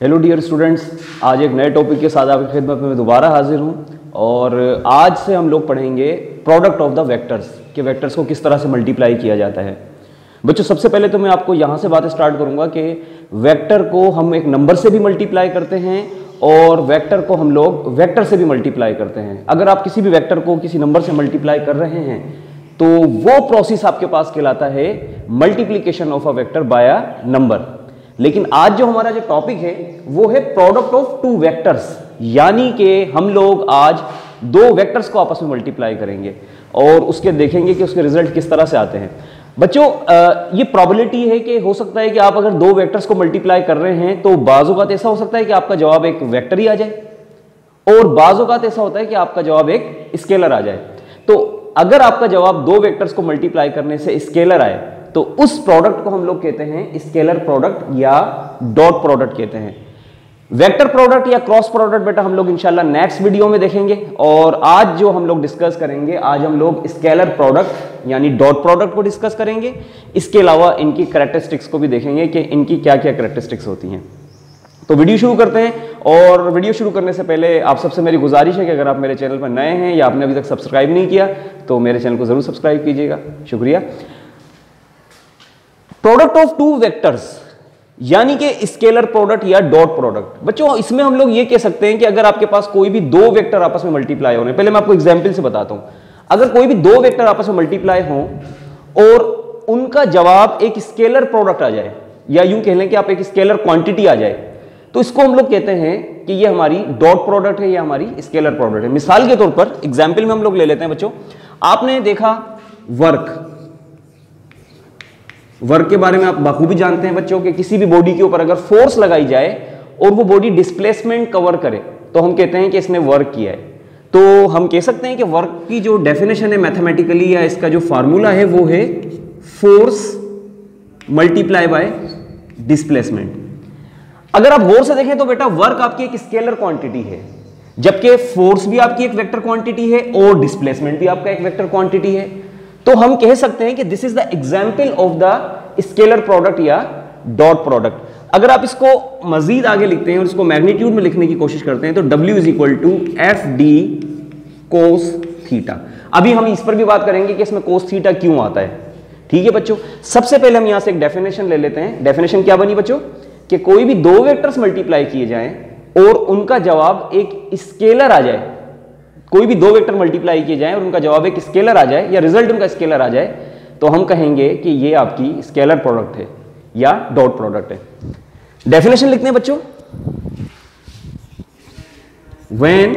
Hello dear students, आज एक नए टॉपिक के साथ आपकी खिदमत में दोबारा हाजिर हूं और आज से हम लोग पढ़ेंगे प्रोडक्ट ऑफ द वेक्टर्स कि वेक्टर्स को किस तरह से मल्टीप्लाई किया जाता है। बच्चों, सबसे पहले तो मैं आपको यहां से बातें स्टार्ट करूंगा कि वेक्टर को हम एक नंबर से भी मल्टीप्लाई करते हैं और वेक्टर को हम लोग वेक्टर से भी मल्टीप्लाई करते हैं। अगर आप किसी भी वेक्टर को किसी नंबर से मल्टीप्लाई कर रहे हैं तो वो प्रोसेस आपके पास कहलाता है multiplication of a vector by a number. लेकिन आज जो हमारा जो टॉपिक है वो है प्रोडक्ट ऑफ टू वेक्टर्स, यानी कि हम लोग आज दो वेक्टर्स को आपस में मल्टीप्लाई करेंगे और उसके देखेंगे कि उसके रिजल्ट किस तरह से आते हैं। बच्चों, ये प्रोबेबिलिटी है कि हो सकता है कि आप अगर दो वेक्टर्स को मल्टीप्लाई कर रहे हैं तो बाज़ औक़ात ऐसा हो सकता है कि आपका जवाब एक वेक्टर ही आ जाए और बाज़ औक़ात ऐसा होता है कि आपका जवाब एक स्केलर आ जाए। तो अगर आपका जवाब दो वेक्टर्स को मल्टीप्लाई करने से स्केलर आए तो उस प्रोडक्ट को हम लोग कहते हैं स्केलर प्रोडक्ट या डॉट प्रोडक्ट कहते हैं। वेक्टर प्रोडक्ट या क्रॉस प्रोडक्ट बेटा हम लोग इंशाल्लाह नेक्स्ट वीडियो में देखेंगे और आज जो हम लोग डिस्कस करेंगे, आज हम लोग स्केलर प्रोडक्ट यानी डॉट प्रोडक्ट को डिस्कस करेंगे। इसके अलावा इनकी कैरेक्टरिस्टिक्स को भी देखेंगे कि इनकी क्या क्या कैरेक्टरिस्टिक्स होती हैं। तो वीडियो शुरू करते हैं और वीडियो शुरू करने से पहले आप सबसे मेरी गुजारिश है कि अगर आप मेरे चैनल पर नए हैं या आपने अभी तक सब्सक्राइब नहीं किया तो मेरे चैनल को जरूर सब्सक्राइब कीजिएगा, शुक्रिया। प्रोडक्ट ऑफ टू वेक्टर्स यानी कि स्केलर प्रोडक्ट या डॉट प्रोडक्ट। बच्चों, इसमें हम लोग ये कह सकते हैं कि अगर आपके पास कोई भी दो वेक्टर आपस में मल्टीप्लाई हो रहे हैं, पहले मैं आपको एग्जांपल से बताता हूं। अगर कोई भी दो वेक्टर आपस में मल्टीप्लाई हो और उनका जवाब एक स्केलर प्रोडक्ट आ जाए या यूं कह लें कि आप एक स्केलर क्वांटिटी आ जाए, तो इसको हम लोग कहते हैं कि ये हमारी डॉट प्रोडक्ट है या हमारी स्केलर प्रोडक्ट है। मिसाल के तौर पर एग्जाम्पल में हम लोग ले लेते हैं। बच्चों, आपने देखा वर्क के बारे में आप बखूबी जानते हैं बच्चों कि किसी भी बॉडी के ऊपर अगर फोर्स लगाई जाए और वो बॉडी डिस्प्लेसमेंट कवर करे तो हम कहते हैं कि इसने वर्क किया है। तो हम कह सकते हैं कि वर्क की जो डेफिनेशन है मैथमेटिकली या इसका जो फार्मूला है वो है फोर्स मल्टीप्लाई बाय डिस्प्लेसमेंट। अगर आप गौर से देखें तो बेटा वर्क आपकी एक स्केलर क्वांटिटी है, जबकि फोर्स भी आपकी एक वेक्टर क्वांटिटी है और डिस्प्लेसमेंट भी आपका एक वेक्टर क्वांटिटी है। तो हम कह सकते हैं कि this is the example of the scalar product या डॉट प्रोडक्ट। अगर आप इसको मजीद आगे लिखते हैं और इसको मैग्नीट्यूड में लिखने की कोशिश करते हैं तो W is equal to F D cos theta. अभी हम इस पर भी बात करेंगे कि इसमें कोस थीटा क्यों आता है। ठीक है बच्चों, सबसे पहले हम यहां से एक डेफिनेशन ले लेते हैं। डेफिनेशन क्या बनी बच्चों कि कोई भी दो वेक्टर्स मल्टीप्लाई किए जाएं और उनका जवाब एक स्केलर आ जाए, कोई भी दो वेक्टर मल्टीप्लाई किए जाएं और उनका जवाब एक स्केलर आ जाए या रिजल्ट उनका स्केलर आ जाए तो हम कहेंगे कि ये आपकी स्केलर प्रोडक्ट है या डॉट प्रोडक्ट है। डेफिनेशन लिखते हैं बच्चों। When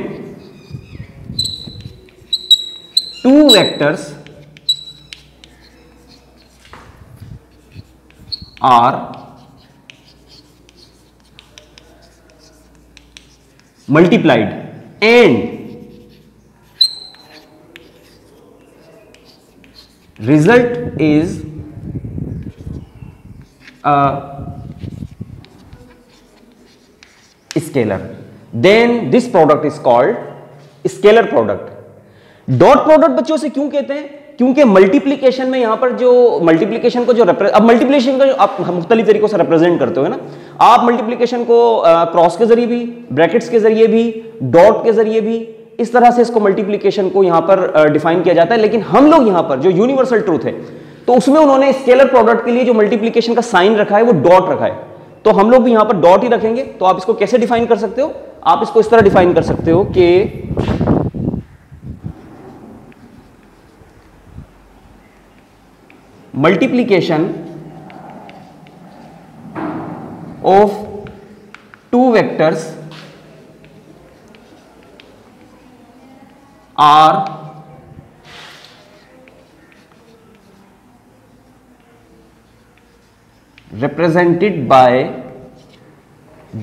two vectors are multiplied and result is a scalar, then this product is called scalar product। Dot product बच्चों से क्यों कहते हैं? क्योंकि मल्टीप्लीकेशन में यहां पर जो मल्टीप्लीकेशन को जो अब मल्टीप्लीकेशन का आप मुख्तलिफ तरीकों से रिप्रेजेंट करते हो ना, आप मल्टीप्लीकेशन को क्रॉस के जरिए भी, ब्रैकेट्स के जरिए भी, डॉट के जरिए भी, इस तरह से इसको मल्टीप्लीकेशन को यहां पर डिफाइन किया जाता है। लेकिन हम लोग यहां पर जो यूनिवर्सल ट्रूथ है तो उसमें उन्होंने स्केलर प्रोडक्ट के लिए जो मल्टीप्लीकेशन का साइन रखा है वो डॉट रखा है, तो हम लोग भी यहां पर डॉट ही रखेंगे। तो आप इसको कैसे डिफाइन कर सकते हो? आप इसको इस तरह डिफाइन कर सकते हो कि multiplication of two vectors are represented by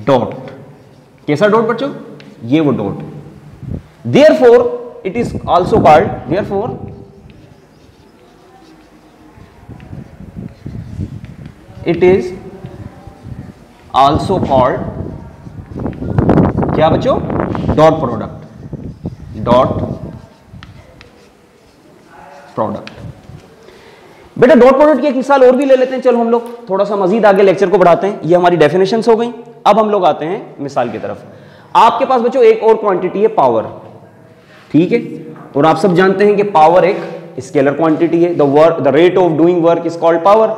dot। कैसा डॉट बच्चों? ये वो dot. therefore it is also called, therefore it is also called क्या बच्चों? Dot product. डॉट प्रोडक्ट बेटा डॉट प्रोडक्ट की एक मिसाल और भी ले लेते हैं। चलो हम लोग थोड़ा सा मजीद आगे लेक्चर को बढ़ाते हैं। ये हमारी डेफिनेशंस हो गई। अब हम लोग आते हैं मिसाल की तरफ। आपके पास बच्चों एक और क्वांटिटी है पावर, ठीक है, और आप सब जानते हैं कि पावर एक स्केलर क्वांटिटी है। The rate of doing work is called power.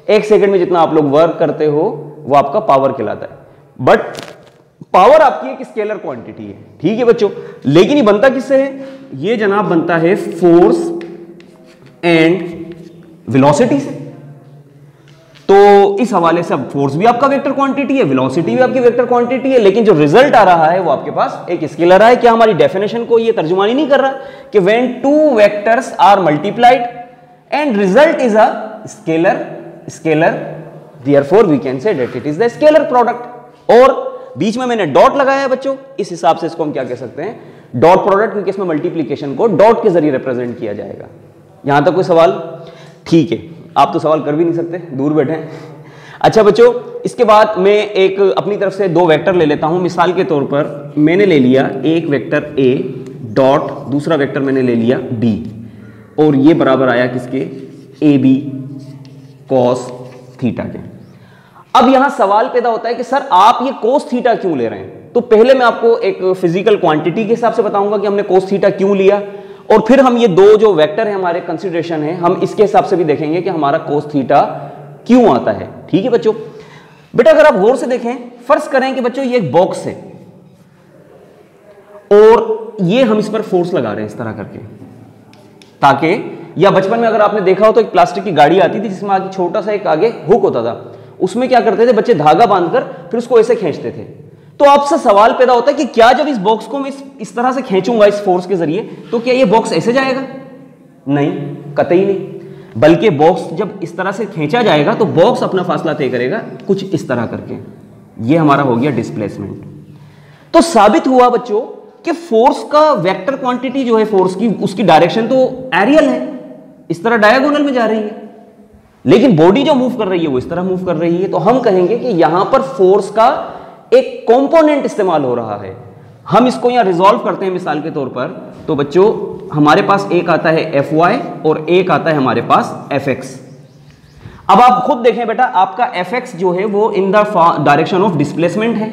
एक सेकंड में जितना आप लोग वर्क करते हो वो आपका पावर कहलाता है। बट पावर आपकी एक स्केलर क्वांटिटी है, ठीक है बच्चों, लेकिन ये बनता किससे है? ये जनाब बनता है फोर्स एंड वेलोसिटी से। तो इस हवाले से अब फोर्स भी आपका वेक्टर क्वांटिटी है, वेलोसिटी भी आपकी वेक्टर क्वांटिटी है, लेकिन जो रिजल्ट आ रहा है वो आपके पास एक स्केलर है। क्या हमारी डेफिनेशन को ये तर्जुमानी नहीं कर रहा कि when two vectors are multiplied and result is a scalar therefore we can say that it is the scalar product. और बीच में मैंने डॉट लगाया है बच्चों, इस हिसाब से इसको हम क्या कह सकते हैं? डॉट प्रोडक्ट, क्योंकि इसमें मल्टीप्लीकेशन को डॉट के जरिए रिप्रेजेंट किया जाएगा। यहां तक कोई सवाल? ठीक है, आप तो सवाल कर भी नहीं सकते, दूर बैठे हैं। अच्छा बच्चों, इसके बाद मैं एक अपनी तरफ से दो वेक्टर ले लेता हूं। मिसाल के तौर पर मैंने ले लिया एक वेक्टर ए डॉट, दूसरा वेक्टर मैंने ले लिया बी, और ये बराबर आया किसके? ए बी कॉस थीटा के। अब यहां सवाल पैदा होता है कि सर आप ये कोस थीटा क्यों ले रहे हैं? तो पहले मैं आपको एक फिजिकल क्वांटिटी के हिसाब से बताऊंगा कि हमने कोस थीटा क्यों लिया, और फिर हम ये दो जो वेक्टर है हमारे कंसीडरेशन है, हम इसके हिसाब से भी देखेंगे कि हमारा कोस थीटा क्यों आता है। ठीक है बच्चों, बेटा अगर आप गौर से देखें, फर्ज करें कि बच्चों ये एक बॉक्स है और ये हम इस पर फोर्स लगा रहे हैं इस तरह करके, ताकि, या बचपन में अगर आपने देखा हो तो एक प्लास्टिक की गाड़ी आती थी जिसमें आगे छोटा सा एक आगे हुक होता था, उसमें क्या करते थे बच्चे? धागा बांधकर फिर उसको ऐसे खींचते थे। तो आपसे सवाल पैदा होता है कि क्या जब इस बॉक्स को मैं इस तरह से खींचूंगा इस फोर्स के जरिए, तो क्या ये बॉक्स ऐसे जाएगा? नहीं, कतई नहीं, बल्कि बॉक्स जब इस तरह से खींचा जाएगा तो बॉक्स अपना फासला तय करेगा कुछ इस तरह करके। ये हमारा हो गया डिस्प्लेसमेंट। तो साबित हुआ बच्चों कि फोर्स का वेक्टर क्वांटिटी जो है फोर्स की, उसकी डायरेक्शन तो एरियल है, इस तरह डायगोनल में जा रही है, लेकिन बॉडी जो मूव कर रही है वो इस तरह मूव कर रही है। तो हम कहेंगे कि यहां पर फोर्स का एक कंपोनेंट इस्तेमाल हो रहा है। हम इसको यहां रिजॉल्व करते हैं मिसाल के तौर पर, तो बच्चों हमारे पास एक आता है Fy और एक आता है हमारे पास Fx। अब आप खुद देखें बेटा, आपका Fx जो है वो in the direction of displacement है।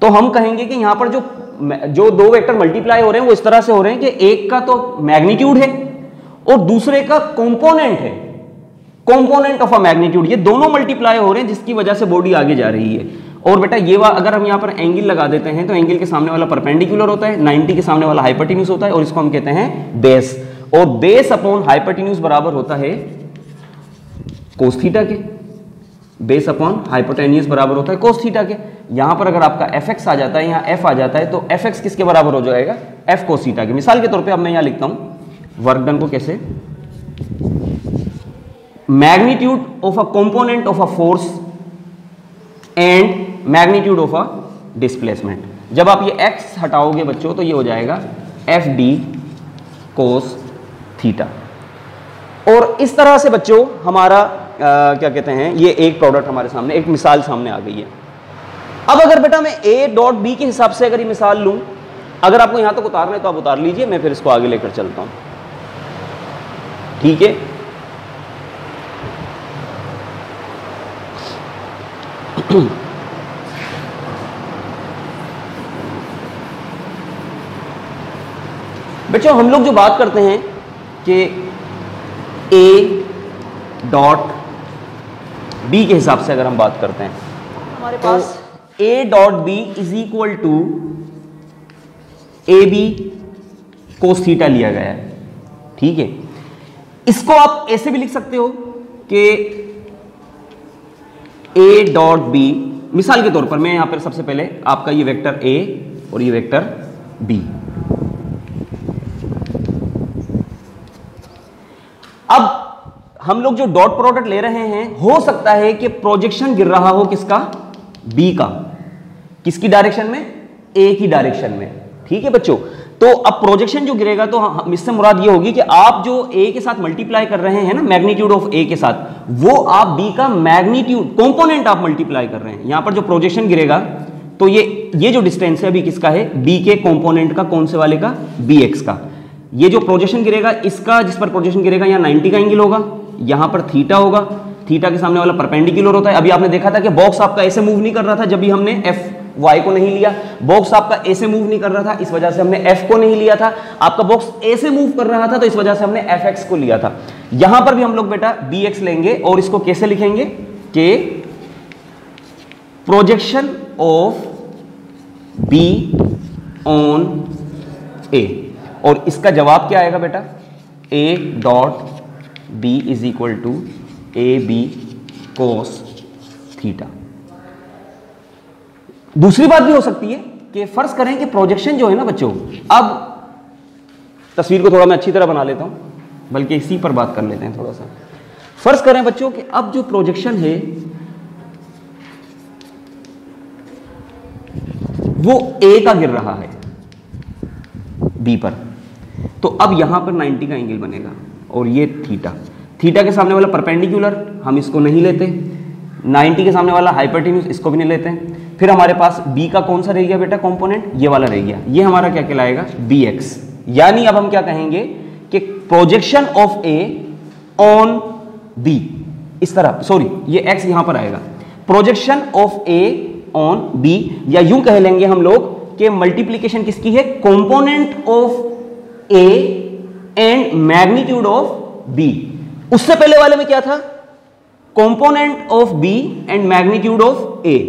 तो हम कहेंगे कि यहां पर जो दो वेक्टर मल्टीप्लाई हो रहे हैं वो इस तरह से हो रहे हैं कि एक का तो मैग्नीट्यूड है और दूसरे का कंपोनेंट है, कंपोनेंट ऑफ अ मैग्नीट्यूड। ये दोनों मल्टीप्लाई हो रहे हैं जिसकी वजह से बॉडी आगे जा रही है। और बेटा ये अगर हम यहाँ पर एंगल लगा देते हैं तो एंगल के सामने वाला परपेंडिकुलर होता है, 90 के सामने वाला हाइपोटेन्यूज होता है, और इसको हम कहते हैं बेस। और बेस अपॉन हाइपोटेन्यूज बराबर होता है कोस थीटा के। बेस अपॉन हाइपोटेन्यूज बराबर होता है कोस थीटा के। यहां पर अगर आपका fx आ जाता है, यहाँ f आ जाता है, तो fx किसके बराबर हो जाएगा? f कोस थीटा के। मिसाल के तौर पे अब मैं यहां लिखता हूं वर्क डन को कैसे, magnitude of a component of a force and magnitude of a displacement. जब आप ये x हटाओगे बच्चों तो ये हो जाएगा एफ डी कोस थीटा। और इस तरह से बच्चों हमारा क्या कहते हैं, ये एक प्रोडक्ट हमारे सामने, एक मिसाल सामने आ गई है। अब अगर बेटा मैं a डॉट बी के हिसाब से अगर ये मिसाल लूं, अगर आपको यहां तक उतारना है तो आप उतार लीजिए, मैं फिर इसको आगे लेकर चलता हूं। ठीक है, बच्चों हम लोग जो बात करते हैं कि a डॉट बी के हिसाब से अगर हम बात करते हैं, हमारे पास a dot B is equal to A B cos theta लिया गया है। ठीक है, इसको आप ऐसे भी लिख सकते हो कि a डॉट बी, मिसाल के तौर पर मैं यहां पर सबसे पहले आपका ये वेक्टर a और ये वेक्टर b। अब हम लोग जो डॉट प्रोडक्ट ले रहे हैं, हो सकता है कि प्रोजेक्शन गिर रहा हो किसका? b का। किसकी डायरेक्शन में? a की डायरेक्शन में। ठीक है बच्चों, तो अब प्रोजेक्शन जो गिरेगा तो इससे मुराद ये होगी कि आप जो a के साथ मल्टीप्लाई कर रहे हैं ना, मैग्नीट्यूड ऑफ a के साथ, वो आप b का मैग्नीट्यूड कंपोनेंट आप मल्टीप्लाई कर रहे हैं। यहां पर जो प्रोजेक्शन गिरेगा तो ये जो डिस्टेंस है अभी किसका है? b के कंपोनेंट का, कौन से वाले का? bx का। ये जो प्रोजेक्शन गिरेगा इसका, जिस पर प्रोजेक्शन गिरेगा यहाँ 90 का एंगल होगा, यहां पर थीटा होगा, थीटा के सामने वाला परपेंडिकुलर होता है। अभी आपने देखा था कि बॉक्स आपका ऐसे मूव नहीं कर रहा था जब भी हमने एफ वाई को नहीं लिया, बॉक्स आपका ऐसे मूव नहीं कर रहा था, इस वजह से हमने एफ को नहीं लिया था। आपका बॉक्स ऐसे मूव कर रहा था तो इस वजह से हमने एफ एक्स को लिया था। यहां पर भी हम लोग बेटा बी एक्स लेंगे और इसको कैसे लिखेंगे कि projection of B on A, और इसका जवाब क्या आएगा बेटा, A dot B is equal to A B cos theta. दूसरी बात भी हो सकती है कि फर्ज करें कि प्रोजेक्शन जो है ना बच्चों, अब तस्वीर को थोड़ा मैं अच्छी तरह बना लेता हूं, बल्कि इसी पर बात कर लेते हैं थोड़ा सा। फर्ज करें बच्चों कि अब जो प्रोजेक्शन है वो ए का गिर रहा है बी पर, तो अब यहां पर 90 का एंगल बनेगा और ये थीटा, थीटा के सामने वाला परपेंडिकुलर हम इसको नहीं लेते, 90 के सामने वाला हाइपोटेन्यूज इसको भी नहीं लेते हैं। फिर हमारे पास b का कौन सा रह गया बेटा कंपोनेंट, ये वाला रह गया, ये हमारा क्या कहलाएगा bx। यानी अब हम क्या कहेंगे कि projection of a on b, इस तरह, सॉरी ये x यहां पर आएगा, projection of a on b, या यूं कह लेंगे हम लोग कि मल्टीप्लीकेशन किसकी है, component of a and magnitude of b। उससे पहले वाले में क्या था, component of b and magnitude of a।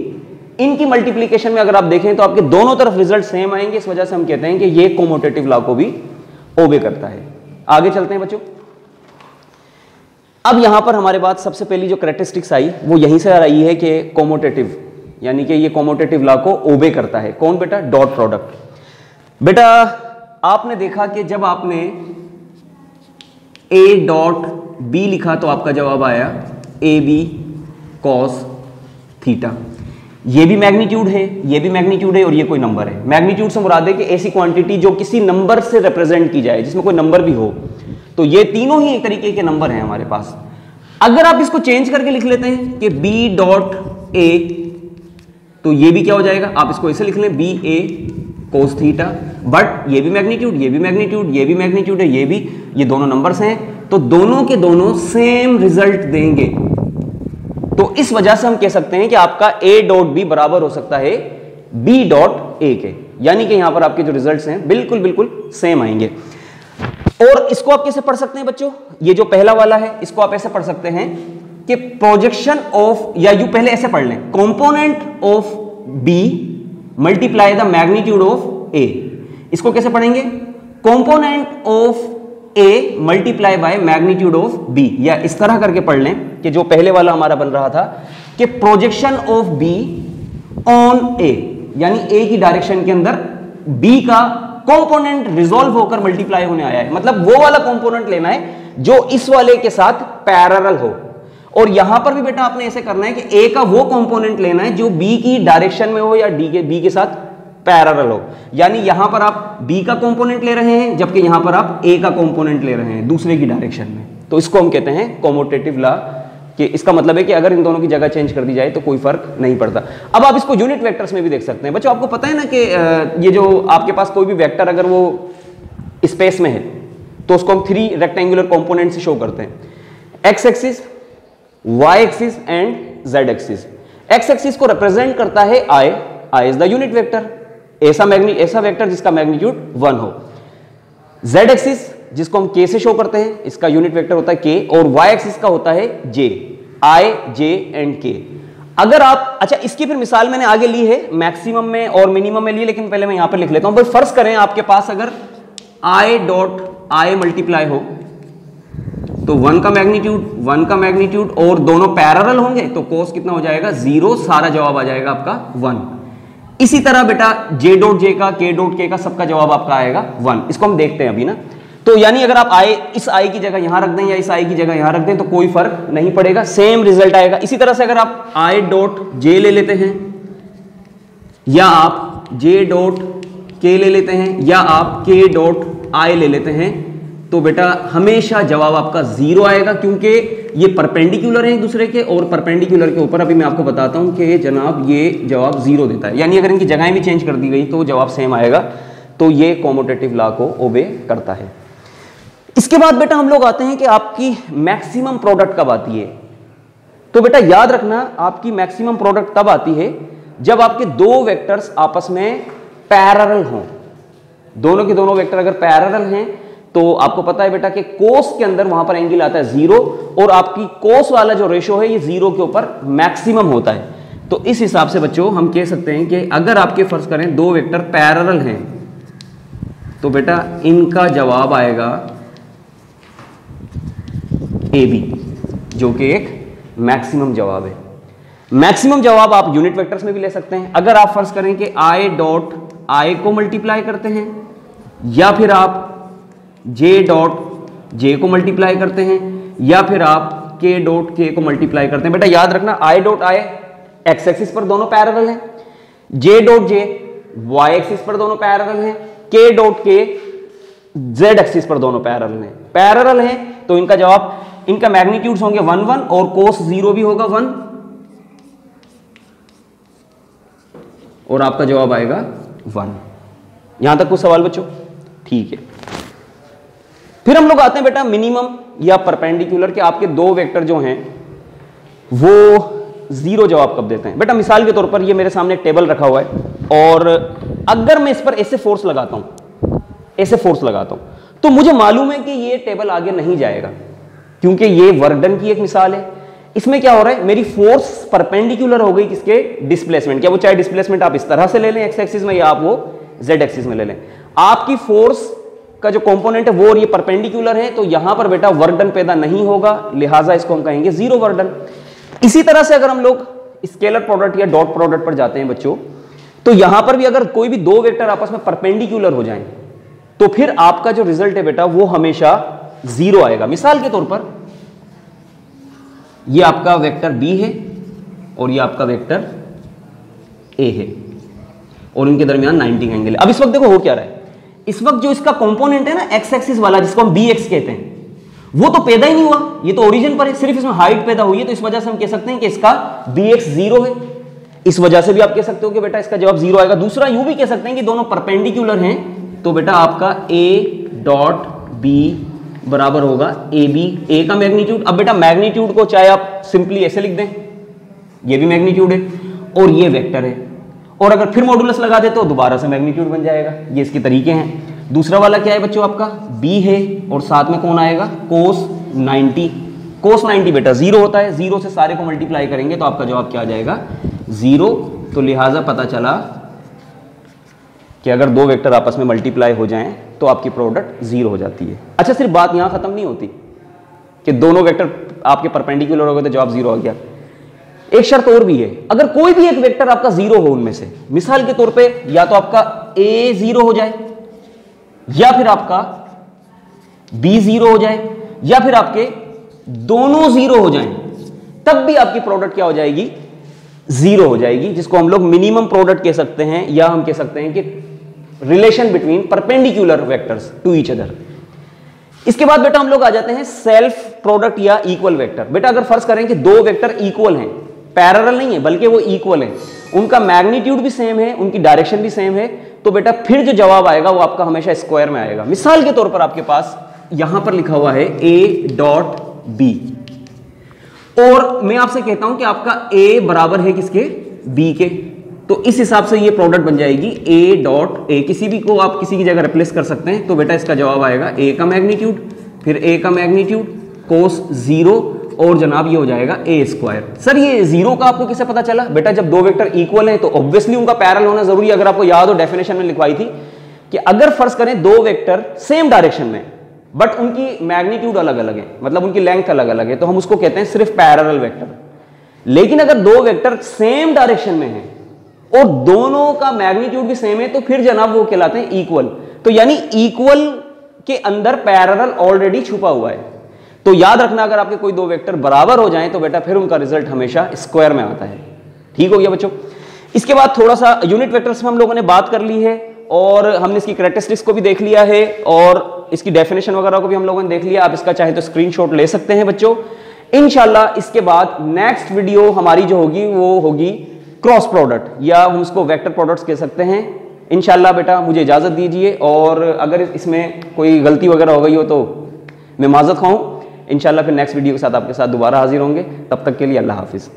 इनकी मल्टीप्लीकेशन में अगर आप देखें तो आपके दोनों तरफ रिजल्ट सेम आएंगे, इस वजह से हम कहते हैं कि ये कोमोटेटिव लॉ को भी ओबे करता है। आगे चलते हैं बच्चों। अब यहां पर हमारे पास सबसे पहली जो कैरेक्टरिस्टिक्स आई वो यहीं से आ रही है कि कोमोटेटिव, यानी कि ये कोमोटेटिव लॉ को ओबे करता है। कौन बेटा, डॉट प्रोडक्ट। बेटा आपने देखा कि जब आपने a डॉट b लिखा तो आपका जवाब आया ए बी कॉस थीटा। ये भी मैग्नीट्यूड है, ये भी मैग्नीट्यूड है और ये कोई नंबर है। मैग्नीट्यूड से मुराद है कि ऐसी क्वांटिटी जो किसी नंबर से रिप्रेजेंट की जाए, जिसमें कोई नंबर भी हो, तो ये तीनों ही एक तरीके के नंबर हैं हमारे पास। अगर आप इसको चेंज करके लिख लेते हैं कि b डॉट a, तो ये भी क्या हो जाएगा, आप इसको ऐसे लिख लें B A cos theta, but ये भी मैग्नीट्यूड, ये भी मैग्नीट्यूड, ये भी मैग्नीट्यूड है, ये भी, ये दोनों नंबर्स हैं, तो दोनों के दोनों सेम रिजल्ट देंगे। तो इस वजह से हम कह सकते हैं कि आपका a डॉट बी बराबर हो सकता है b डॉट a के, यानी कि यहां पर आपके जो रिजल्ट्स हैं बिल्कुल बिल्कुल सेम आएंगे। और इसको आप कैसे पढ़ सकते हैं बच्चों, ये जो पहला वाला है इसको आप ऐसे पढ़ सकते हैं कि प्रोजेक्शन ऑफ, या यू पहले ऐसे पढ़ लें, component of b multiply the magnitude of a। इसको कैसे पढ़ेंगे, component of a multiply by magnitude of b, या इस तरह करके पढ़ लें कि जो पहले वाला हमारा बन रहा था कि projection of b on a, यानी a की डायरेक्शन के अंदर b का कंपोनेंट रिजॉल्व होकर मल्टीप्लाई होने आया है, मतलब वो वाला कंपोनेंट लेना है जो इस वाले के साथ पैरेलल हो। और यहां पर भी बेटा आपने ऐसे करना है कि a का वो कंपोनेंट लेना है जो b की डायरेक्शन में हो या b के साथ पैरेलल हो। यानी यहां पर आप b का कंपोनेंट ले रहे हैं जबकि यहां पर आप a का कंपोनेंट ले रहे हैं दूसरे की डायरेक्शन में, तो इसको हम कहते हैं कोमोटेटिव लॉ। कि इसका मतलब है कि अगर इन दोनों की जगह चेंज कर दी जाए तो कोई फर्क नहीं पड़ता। अब आप इसको यूनिट वेक्टर्स में भी देख सकते हैं बच्चों। आपको पता है ना कि ये जो आपके पास कोई भी वेक्टर अगर वो स्पेस में है तो उसको हम 3 रेक्टेंगुलर कंपोनेंट से शो करते हैं, X axis, Y axis and Z axis. X axis को रिप्रेजेंट करता है I, I is the unit vector, ऐसा वेक्टर जिसका मैग्नीट्यूड 1 हो। जेड एक्सिस जिसको हम के से शो करते हैं, इसका यूनिट वेक्टर होता है के, और वाई एक्सिस का होता है जे, आई जे एंड के। अगर आप, अच्छा इसकी फिर मिसाल मैंने आगे ली है, मैक्सिमम में और मिनिमम में ली, लेकिन पहले मैं यहां पर लिख लेता हूं। भाई फर्ज करें आपके पास अगर आई डॉट आई मल्टीप्लाई हो तो 1 का मैग्नीट्यूड और दोनों पैरेलल होंगे तो कोस कितना हो जाएगा 0, सारा जवाब आ जाएगा आपका 1। इसी तरह बेटा जे डॉट जे का, के डॉट के का, सबका जवाब आपका आएगा 1। इसको हम देखते हैं अभी ना। तो यानी अगर आप आई, इस आई की जगह यहां रख दें या इस आई की जगह यहां रख दें तो कोई फर्क नहीं पड़ेगा, सेम रिजल्ट आएगा। इसी तरह से अगर आप आई डॉट जे ले लेते हैं या आप जे डॉट के ले लेते हैं या आप के डॉट आई ले लेते हैं तो बेटा हमेशा जवाब आपका 0 आएगा, क्योंकि ये परपेंडिकुलर है एक दूसरे के, और परपेंडिकुलर के ऊपर अभी मैं आपको बताता हूं कि जनाब ये जवाब 0 देता है। यानी अगर इनकी जगहें भी चेंज कर दी गई तो जवाब सेम आएगा। तो ये कॉम्यूटेटिव लॉ को ओबे करता है। इसके बाद बेटा हम लोग आते हैं कि आपकी मैक्सिमम प्रोडक्ट कब आती है। तो बेटा याद रखना आपकी मैक्सिमम प्रोडक्ट तब आती है जब आपके दो वेक्टर्स आपस में पैरेलल हों। दोनों के दोनों वेक्टर अगर पैरेलल हैं तो आपको पता है बेटा कि कोस के अंदर वहां पर एंगल आता है 0 और आपकी कोस वाला जो रेशो है ये 0 के ऊपर मैक्सिमम होता है। तो इस हिसाब से बच्चों हम कह सकते हैं कि अगर आपके फर्ज करें दो वेक्टर पैरेलल हैं तो बेटा इनका जवाब आएगा AB, जो कि एक मैक्सिमम जवाब है। मैक्सिमम जवाब आप यूनिट वेक्टर्स में भी ले सकते हैं। अगर आप फर्ज करें कि I डॉट I को मल्टीप्लाई करते हैं या फिर आप J डॉट J को मल्टीप्लाई करते हैं या फिर आप K डॉट K को मल्टीप्लाई करते हैं। बेटा याद रखना I dot I x axis पर दोनों पैरेलल हैं, J dot J Y axis पर दोनों पैरेलल हैं, K dot K Z axis पर दोनों पैरेलल हैं। पैरेलल हैं तो इनका जवाब, इनका मैग्नीट्यूड्स होंगे 1 1 और कोस 0 भी होगा 1 और आपका जवाब आएगा 1। यहां तक कुछ सवाल बच्चों? ठीक है। फिर हम लोग आते हैं बेटा मिनिमम या परपेंडिकुलर के आपके दो वेक्टर जो हैं वो 0 जवाब कब देते हैं। बेटा मिसाल के तौर पर ये मेरे सामने एक टेबल रखा हुआ है और अगर मैं इस पर ऐसे फोर्स लगाता हूं, ऐसे फोर्स लगाता हूं तो मुझे मालूम है कि ये टेबल आगे नहीं जाएगा क्योंकि ये वर्क डन की एक मिसाल है। इसमें क्या हो रहा है, मेरी फोर्स परपेंडिकुलर हो गई किसके, डिस्प्लेसमेंट। क्या वो चाहे डिस्प्लेसमेंट आप इस तरह से ले लें एक्स एक्सिस में या आप वो जेड एक्सिस में ले लें, आपकी फोर्स का जो कंपोनेंट है वो और ये परपेंडिकुलर है तो यहां पर बेटा वर्क डन पैदा नहीं होगा, लिहाजा इसको हम कहेंगे 0 वर्क डन। इसी तरह से अगर हम लोग स्केलर प्रोडक्ट या डॉट प्रोडक्ट पर जाते हैं बच्चों तो यहां पर भी अगर कोई भी दो वेक्टर आपस में परपेंडिकुलर हो जाएं तो फिर आपका जो रिजल्ट है बेटा वो हमेशा 0 आएगा। मिसाल के तौर पर ये आपका वेक्टर B है और ये आपका वेक्टर A है और इनके दरमियान 90 एंगल है। अब इस वक्त देखो हो क्या रहा है, इस वक्त जो इसका कंपोनेंट है ना एक्स एक्सिस वाला जिसको हम BX कहते हैं वो तो पैदा ही नहीं हुआ, ये तो ओरिजिन पर है, सिर्फ इसमें हाइट पैदा हुई है। तो इस वजह से हम कह सकते हैं कि इसका BX 0 है। इस वजह से भी आप कह सकते हो कि बेटा इसका जवाब 0 आएगा। दूसरा यूं भी कह सकते हैं कि दोनों परपेंडिकुलर हैं तो बेटा आपका A डॉट B बराबर होगा AB, A का मैग्नीट्यूड। अब बेटा मैग्नीट्यूड को चाहे आप सिंपली ऐसे लिख दें, ये भी मैग्नीट्यूड है और ये वेक्टर है और अगर फिर मॉडुलस लगा दे तो दोबारा से मैग्नीट्यूड बन जाएगा। ये इसके तरीके हैं। दूसरा वाला क्या है बच्चों, आपका B है और साथ में कौन आएगा, कोस 90। कोस 90 बेटा 0 होता है, 0 से सारे को मल्टीप्लाई करेंगे तो आपका जवाब क्या आ जाएगा 0। तो लिहाजा पता चला कि अगर दो वेक्टर आपस में मल्टीप्लाई हो जाएं तो आपकी प्रोडक्ट 0 हो जाती है। अच्छा, सिर्फ बात यहां खत्म नहीं होती कि दोनों वेक्टर आपके परपेंडिकुलर हो गए तो जवाब 0 हो गया। एक शर्त और भी है, अगर कोई भी एक वेक्टर आपका 0 हो उनमें से, मिसाल के तौर पे या तो आपका A 0 हो जाए या फिर आपका B 0 हो जाए या फिर आपके दोनों 0 हो जाएं, तब भी आपकी प्रोडक्ट क्या हो जाएगी 0 हो जाएगी, जिसको हम लोग मिनिमम प्रोडक्ट कह सकते हैं या हम कह सकते हैं कि relation between perpendicular vectors to each other. इसके बाद बेटा हम लोग आ जाते हैं सेल्फ प्रोडक्ट या इक्वल वेक्टर। बेटा अगर फर्ज करें कि दो वेक्टर इक्वल हैं, पैरेलल नहीं है बल्कि वो इक्वल हैं, उनका मैग्नीट्यूड भी सेम है, उनकी डायरेक्शन भी सेम है, तो बेटा फिर जो जवाब आएगा वो आपका हमेशा स्क्वायर में आएगा। मिसाल के तौर पर आपके पास यहां पर लिखा हुआ है A डॉट B और मैं आपसे कहता हूं कि आपका A बराबर है किसके, B के, तो इस हिसाब से ये प्रोडक्ट बन जाएगी A डॉट A। किसी भी को आप किसी की जगह रिप्लेस कर सकते हैं तो बेटा इसका जवाब आएगा A का मैग्नीट्यूड फिर A का मैग्नीट्यूड कोस 0 और जनाब ये हो जाएगा A स्क्वायर। सर ये 0 का आपको किसे पता चला, बेटा जब दो वेक्टर इक्वल हैं तो ऑब्वियसली उनका पैरेलल होना जरूरी है। अगर आपको याद हो डेफिनेशन में लिखवाई थी कि अगर फर्ज करें दो वेक्टर सेम डायरेक्शन में बट उनकी मैग्नीट्यूड अलग अलग है, मतलब उनकी लेंथ अलग अलग है, तो हम उसको कहते हैं सिर्फ पैरेलल वेक्टर। लेकिन अगर दो वेक्टर सेम डायरेक्शन में है और दोनों का मैग्नीट्यूड भी सेम है तो फिर जनाब वो कहलाते हैं इक्वल। तो यानी इक्वल के अंदर पैरेलल ऑलरेडी छुपा हुआ है। तो याद रखना अगर आपके कोई दो वेक्टर बराबर हो जाएं तो बेटा फिर उनका रिजल्ट हमेशा स्क्वायर में आता है। ठीक हो गया बच्चों। इसके बाद थोड़ा सा यूनिट वेक्टर्स में हम लोगों ने बात कर ली है और हमने इसकी कैरेक्टरिस्टिक्स को भी देख लिया है और इसकी डेफिनेशन वगैरह को भी हम लोगों ने देख लिया। आप इसका चाहे तो स्क्रीनशॉट ले सकते हैं बच्चों। इंशाल्लाह इसके बाद नेक्स्ट वीडियो हमारी जो होगी वो होगी क्रॉस प्रोडक्ट या हम उसको वेक्टर प्रोडक्ट्स कह सकते हैं। इंशाल्लाह बेटा मुझे इजाजत दीजिए और अगर इसमें कोई गलती वगैरह हो गई हो तो मैं माजरत खाऊं। इंशाल्लाह फिर नेक्स्ट वीडियो के साथ आपके साथ दोबारा हाजिर होंगे। तब तक के लिए अल्लाह हाफिज़।